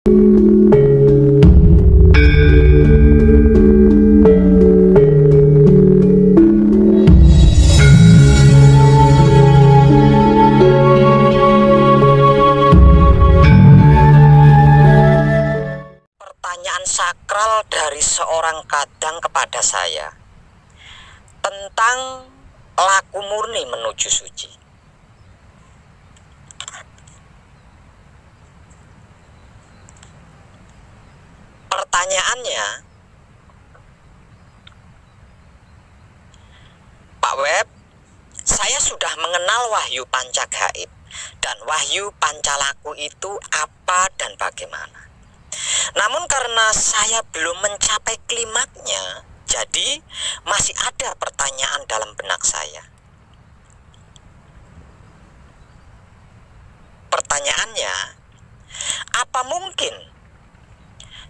Pertanyaan sakral dari seorang kadang kepada saya tentang laku murni menuju suci. Pertanyaannya, Pak Web, saya sudah mengenal wahyu panca gaib dan wahyu pancalaku itu apa dan bagaimana. Namun karena saya belum mencapai klimaknya, jadi masih ada pertanyaan dalam benak saya. Pertanyaannya, apa mungkin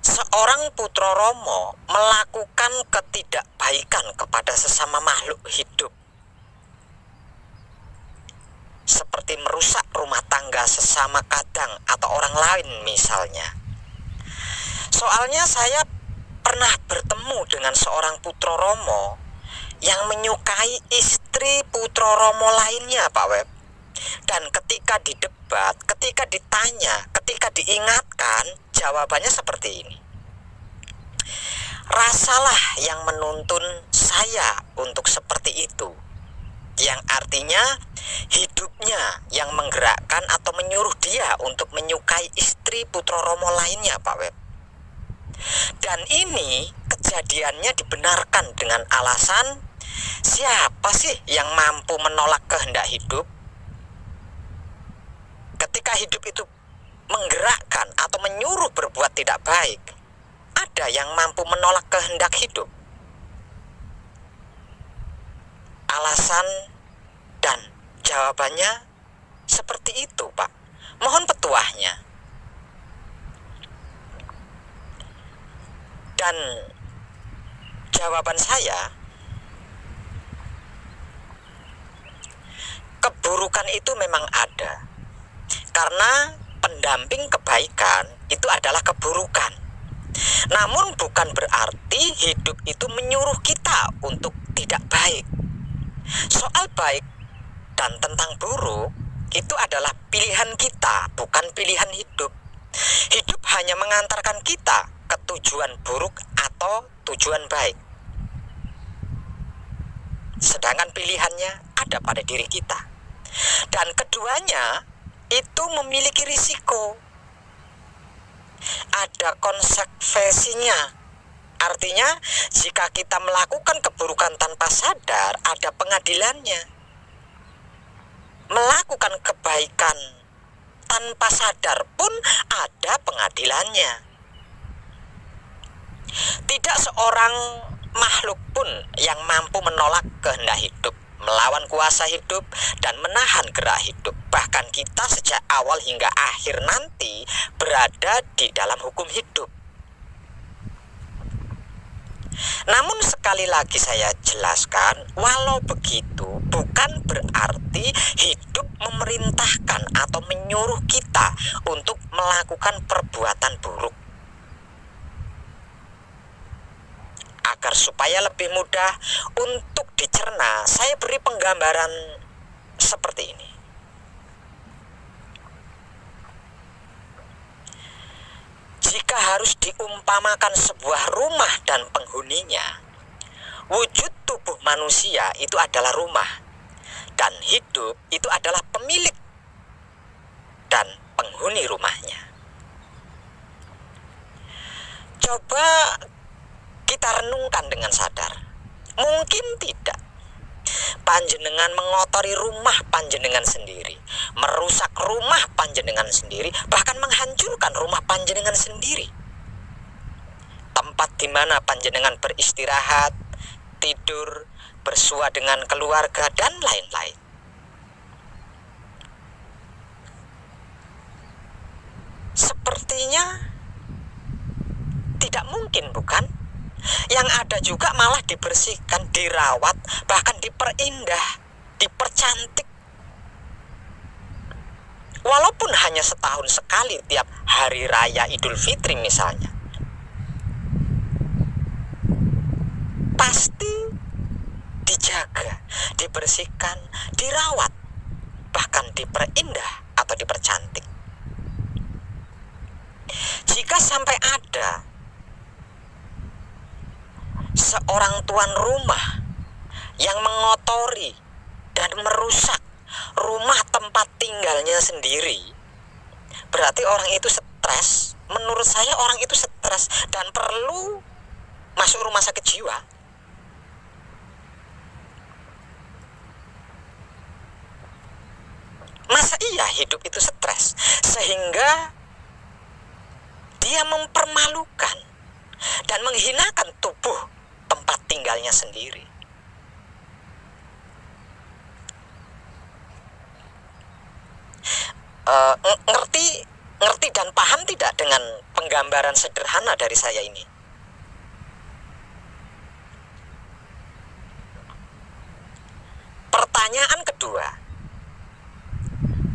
seorang Putra Romo melakukan ketidakbaikan kepada sesama makhluk hidup, seperti merusak rumah tangga sesama kadang atau orang lain misalnya? Soalnya saya pernah bertemu dengan seorang Putra Romo yang menyukai istri Putra Romo lainnya, Pak Web. Dan ketika didebat, ketika ditanya, ketika diingatkan, jawabannya seperti ini. Rasalah yang menuntun saya untuk seperti itu. Yang artinya hidupnya yang menggerakkan atau menyuruh dia untuk menyukai istri Putra Romo lainnya, Pak Web. Dan ini kejadiannya dibenarkan dengan alasan, siapa sih yang mampu menolak kehendak hidup? Ketika hidup itu menggerakkan atau menyuruh berbuat tidak baik, ada yang mampu menolak kehendak hidup? Alasan dan jawabannya seperti itu, Pak. Mohon petuahnya. Dan jawaban saya, keburukan itu memang ada. Karena pendamping kebaikan itu adalah keburukan. Namun bukan berarti hidup itu menyuruh kita untuk tidak baik. Soal baik dan tentang buruk itu adalah pilihan kita, bukan pilihan hidup. Hidup hanya mengantarkan kita ke tujuan buruk atau tujuan baik. Sedangkan pilihannya ada pada diri kita. Dan keduanya itu memiliki risiko. Ada konsekuensinya. Artinya, jika kita melakukan keburukan tanpa sadar, ada pengadilannya. Melakukan kebaikan tanpa sadar pun ada pengadilannya. Tidak seorang makhluk pun yang mampu menolak kehendak hidup, melawan kuasa hidup, dan menahan gerak hidup. Bahkan kita sejak awal hingga akhir nanti berada di dalam hukum hidup. Namun sekali lagi saya jelaskan, walau begitu bukan berarti hidup memerintahkan atau menyuruh kita untuk melakukan perbuatan buruk. Agar supaya lebih mudah untuk dicerna, saya beri penggambaran seperti ini. Jika harus diumpamakan sebuah rumah dan penghuninya, wujud tubuh manusia itu adalah rumah, dan hidup itu adalah pemilik dan penghuni rumahnya. Coba kita renungkan dengan sadar. Mungkin tidak. Panjenengan mengotori rumah panjenengan sendiri, merusak rumah panjenengan sendiri, bahkan menghancurkan rumah panjenengan sendiri. Tempat di mana panjenengan beristirahat, tidur, bersua dengan keluarga, dan lain-lain. Sepertinya tidak mungkin, bukan? Yang ada juga malah dibersihkan, dirawat, bahkan diperindah, dipercantik Walaupun hanya setahun sekali tiap hari raya Idul Fitri misalnya, pasti dijaga, dibersihkan, dirawat, bahkan diperindah atau dipercantik. Jika sampai ada seorang tuan rumah yang mengotori dan merusak rumah tempat tinggalnya sendiri, berarti orang itu stres. Menurut saya orang itu stres dan perlu masuk rumah sakit jiwa. Masa iya hidup itu stres sehingga dia mempermalukan dan menghinakan tubuh tempat tinggalnya sendiri? Ngerti dan paham tidak dengan penggambaran sederhana dari saya ini? Pertanyaan kedua,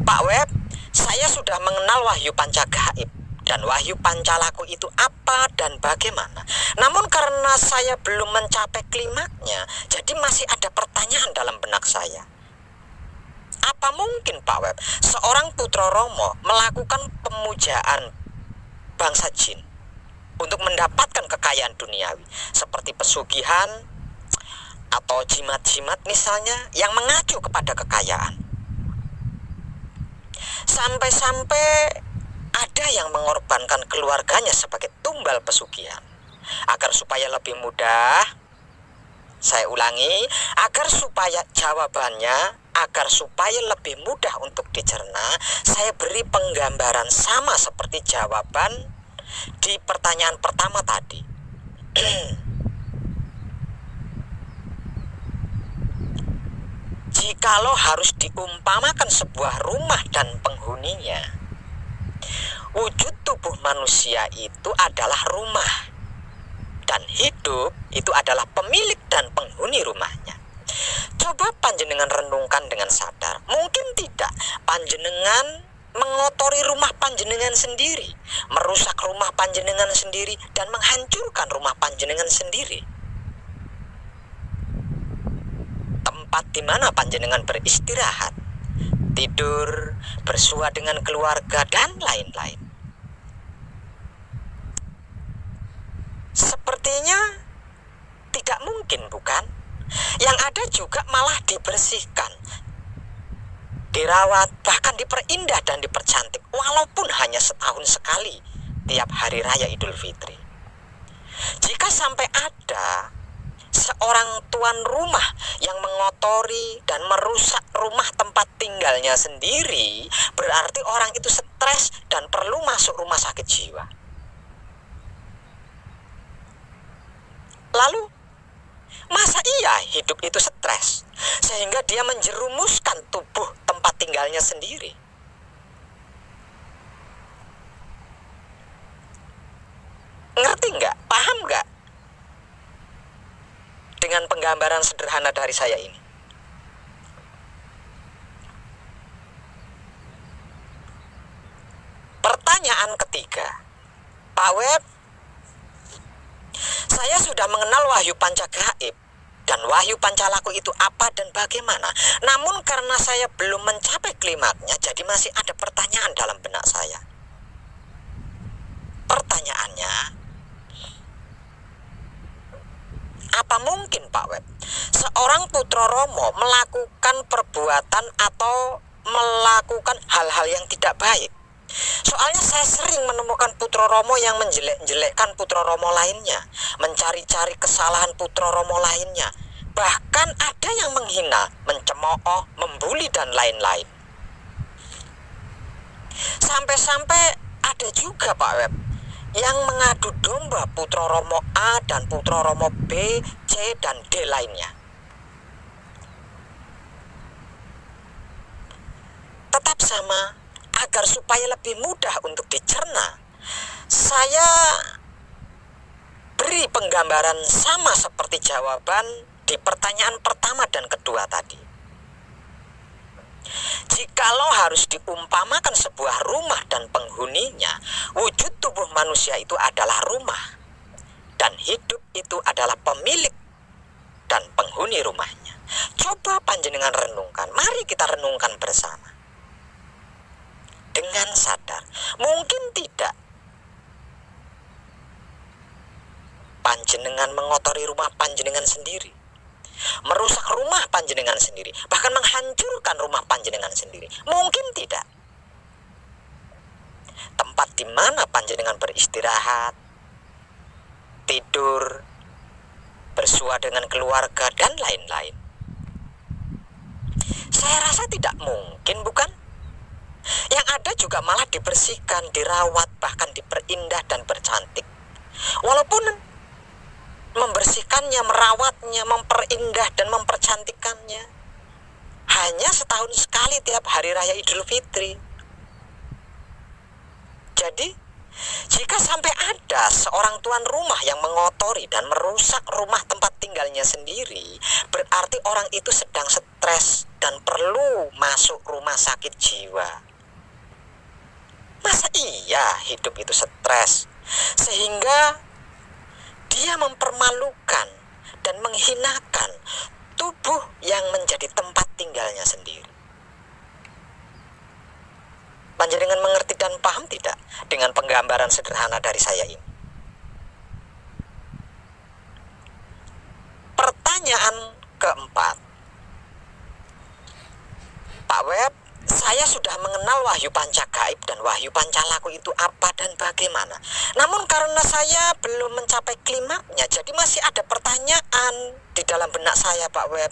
Pak Web, saya sudah mengenal wahyu pancagaib dan wahyu pancalaku itu apa dan bagaimana. Namun karena saya belum mencapai klimaknya, jadi masih ada pertanyaan dalam benak saya. Apa mungkin Pak Web, seorang putra Romo melakukan pemujaan bangsa jin untuk mendapatkan kekayaan duniawi seperti pesugihan atau jimat-jimat misalnya yang mengacu kepada kekayaan? Sampai-sampai ada yang mengorbankan keluarganya sebagai tumbal pesugihan agar supaya lebih mudah. Saya ulangi, agar supaya lebih mudah untuk dicerna, saya beri penggambaran sama seperti jawaban di pertanyaan pertama tadi. Jikalau harus diumpamakan sebuah rumah dan penghuninya, wujud tubuh manusia itu adalah rumah, dan hidup itu adalah pemilik dan penghuni rumahnya. Coba panjenengan renungkan dengan sadar. Mungkin tidak panjenengan mengotori rumah panjenengan sendiri, merusak rumah panjenengan sendiri, dan menghancurkan rumah panjenengan sendiri. Tempat di mana panjenengan beristirahat, tidur, bersua dengan keluarga, dan lain-lain. Sepertinya tidak mungkin, bukan? Yang ada juga malah dibersihkan, dirawat, bahkan diperindah dan dipercantik, walaupun hanya setahun sekali tiap hari raya Idul Fitri. Jika sampai ada seorang tuan rumah yang mengotori dan merusak rumah tempat tinggalnya sendiri, berarti orang itu stres dan perlu masuk rumah sakit jiwa. Lalu, masa iya hidup itu stres sehingga dia menjerumuskan tubuh tempat tinggalnya sendiri? Ngerti nggak? Paham nggak dengan penggambaran sederhana dari saya ini? Pertanyaan ketiga, Pak Web, saya sudah mengenal wahyu pancagaib dan wahyu pancalaku itu apa dan bagaimana. Namun karena saya belum mencapai klimaknya, jadi masih ada pertanyaan dalam benak saya. Pertanyaannya, apa mungkin Pak Web, seorang putra Romo melakukan perbuatan atau melakukan hal-hal yang tidak baik? Soalnya saya sering menemukan putra Romo yang menjelek-jelekkan putra Romo lainnya, mencari-cari kesalahan putra Romo lainnya, bahkan ada yang menghina, mencemooh, membuli dan lain-lain. Sampai-sampai ada juga Pak Web yang mengadu domba putra Romo A dan putra Romo B, C dan D lainnya. Tetap sama, agar supaya lebih mudah untuk dicerna, saya beri penggambaran sama seperti jawaban di pertanyaan pertama dan kedua tadi. Jikalau harus diumpamakan sebuah rumah dan penghuninya, wujud tubuh manusia itu adalah rumah, dan hidup itu adalah pemilik dan penghuni rumahnya. Coba panjenengan renungkan, mari kita renungkan bersama. Dengan sadar, mungkin tidak panjenengan mengotori rumah panjenengan sendiri, merusak rumah panjenengan sendiri, bahkan menghancurkan rumah panjenengan sendiri. Mungkin tidak. Tempat di mana panjenengan beristirahat, tidur, bersua dengan keluarga, dan lain-lain. Saya rasa tidak mungkin, bukan? Yang ada juga malah dibersihkan, dirawat, bahkan diperindah dan bercantik. Walaupun membersihkannya, merawatnya, memperindah dan mempercantikannya hanya setahun sekali tiap hari raya Idul Fitri. Jadi, jika sampai ada seorang tuan rumah yang mengotori dan merusak rumah tempat tinggalnya sendiri, berarti orang itu sedang stres dan perlu masuk rumah sakit jiwa. Masa iya hidup itu stres sehingga dia mempermalukan dan menghinakan tubuh yang menjadi tempat tinggalnya sendiri? Panjenengan mengerti dan paham tidak dengan penggambaran sederhana dari saya ini? Pertanyaan keempat, Pak Web, saya sudah mengenal wahyu pancagaib dan wahyu pancalaku itu apa dan bagaimana. Namun karena saya belum mencapai klimaknya, jadi masih ada pertanyaan di dalam benak saya, Pak Web.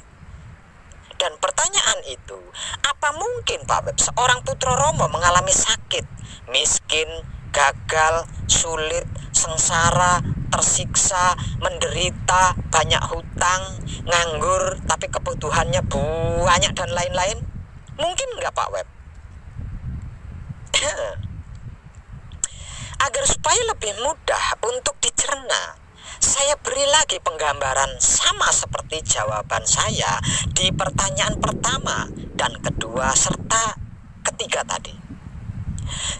Dan pertanyaan itu, apa mungkin, Pak Web, seorang putra Romo mengalami sakit, miskin, gagal, sulit, sengsara, tersiksa, menderita, banyak hutang, nganggur, tapi kebutuhannya banyak dan lain-lain? Mungkin enggak, Pak Web? Agar supaya lebih mudah untuk dicerna, saya beri lagi penggambaran sama seperti jawaban saya di pertanyaan pertama dan kedua serta ketiga tadi.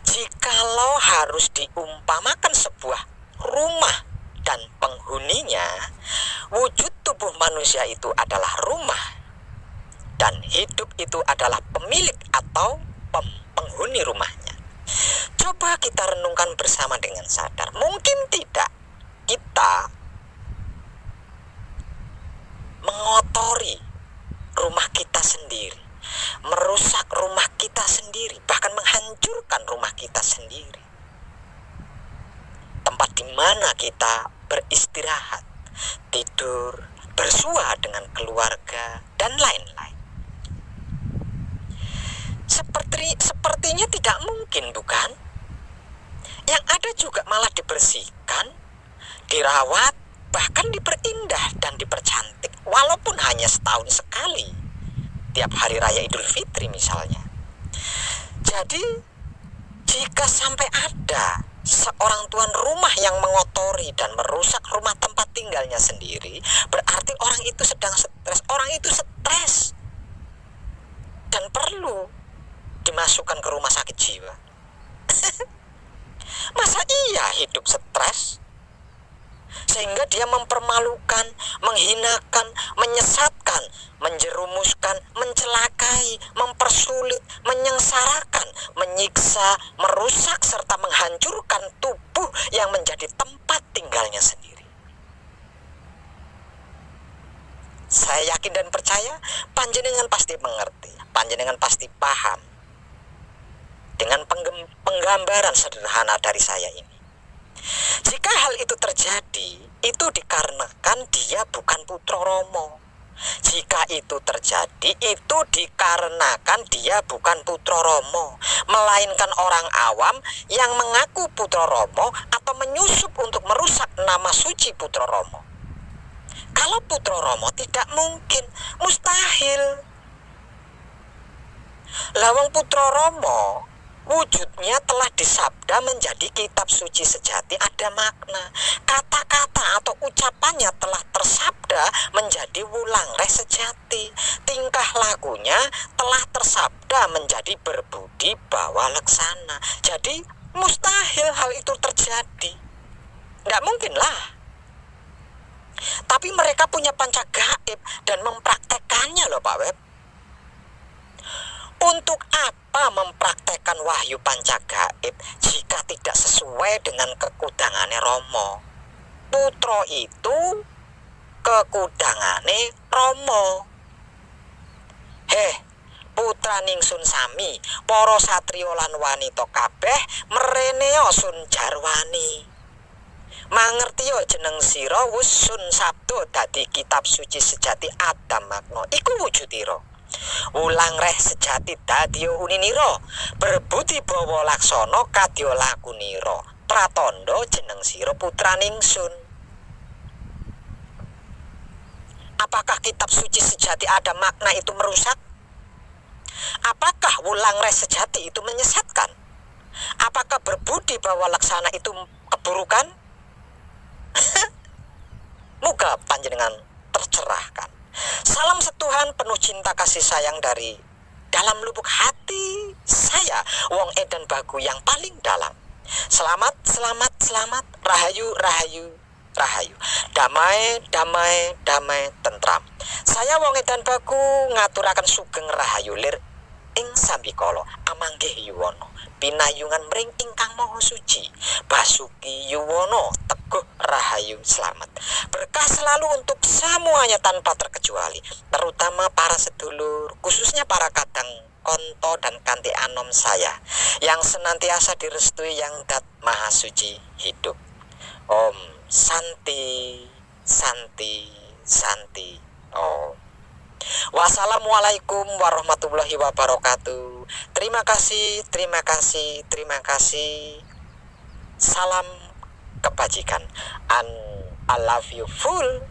Jikalau harus diumpamakan sebuah rumah dan penghuninya, wujud tubuh manusia itu adalah rumah, dan hidup itu adalah pemilik atau penghuni rumahnya. Coba kita renungkan bersama dengan sadar. Mungkin tidak kita mengotori rumah kita sendiri, merusak rumah kita sendiri, bahkan menghancurkan rumah kita sendiri. Tempat di mana kita beristirahat, tidur, bersua dengan keluarga, dan lain-lain. Sepertinya tidak mungkin, bukan? Yang ada juga malah dibersihkan, dirawat, bahkan diperindah dan dipercantik, walaupun hanya setahun sekali, tiap hari raya Idul Fitri misalnya. Jadi, jika sampai ada seorang tuan rumah yang mengotori dan merusak rumah tempat tinggalnya sendiri, berarti orang itu sedang stres. Orang itu stres dan perlu dimasukkan ke rumah sakit jiwa. Masa iya hidup stres sehingga dia mempermalukan, menghinakan, menyesatkan, menjerumuskan, mencelakai, mempersulit, menyengsarakan, menyiksa, merusak serta menghancurkan tubuh yang menjadi tempat tinggalnya sendiri? Saya yakin dan percaya panjenengan pasti mengerti, panjenengan pasti paham dengan penggambaran sederhana dari saya ini. Jika hal itu terjadi, itu dikarenakan dia bukan putra Romo. Jika itu terjadi, itu dikarenakan dia bukan putra Romo, melainkan orang awam yang mengaku putra Romo atau menyusup untuk merusak nama suci putra Romo. Kalau putra Romo tidak mungkin, mustahil. Lawang putra Romo Wujudnya telah disabda menjadi kitab suci sejati, ada makna. Kata-kata atau ucapannya telah tersabda menjadi wulangreh sejati. Tingkah lakunya telah tersabda menjadi berbudi bawa leksana. Jadi mustahil hal itu terjadi. Nggak mungkin lah. Tapi mereka punya panca gaib dan mempraktekannya loh Pak Web. Untuk apa mempraktekkan wahyu panca gaib jika tidak sesuai dengan kekudangane Romo? Putra itu kekudangane Romo. Putra ningsun sami, para satriya lan wanita kabeh mereneo sun jarwani. Mangertiya jeneng sira wus sun sabda dadi kitab suci sejati adam magna. Iku wujudira. Wulangreh sejati dadi uninira, berbudi bawa laksana kadya lakunira. Pratandha jeneng sira putra ningsun. Apakah kitab suci sejati ada makna itu merusak? Apakah wulangreh sejati itu menyesatkan? Apakah berbudi bawa laksana itu keburukan? Moga panjenengan tercerahkan. Salam setuhan penuh cinta kasih sayang dari dalam lubuk hati saya, Wong Edan Bagu yang paling dalam. Selamat, selamat, selamat. Rahayu, rahayu, rahayu. Damai, damai, damai, tentram. Saya Wong Edan Bagu ngaturaken sugeng rahayu lir ing sambikala amanggih yuwana pinayungan mring ingkang maha suci Basuki Yuwono teguh rahayu selamat. Berkah selalu untuk semuanya tanpa terkecuali, terutama para sedulur, khususnya para kadang konto dan kanti anom saya yang senantiasa direstui yang dat maha suci hidup. Om Santi Santi Santi Om. Wassalamualaikum warahmatullahi wabarakatuh. Terima kasih, terima kasih, terima kasih. Salam kebajikan. And I love you full.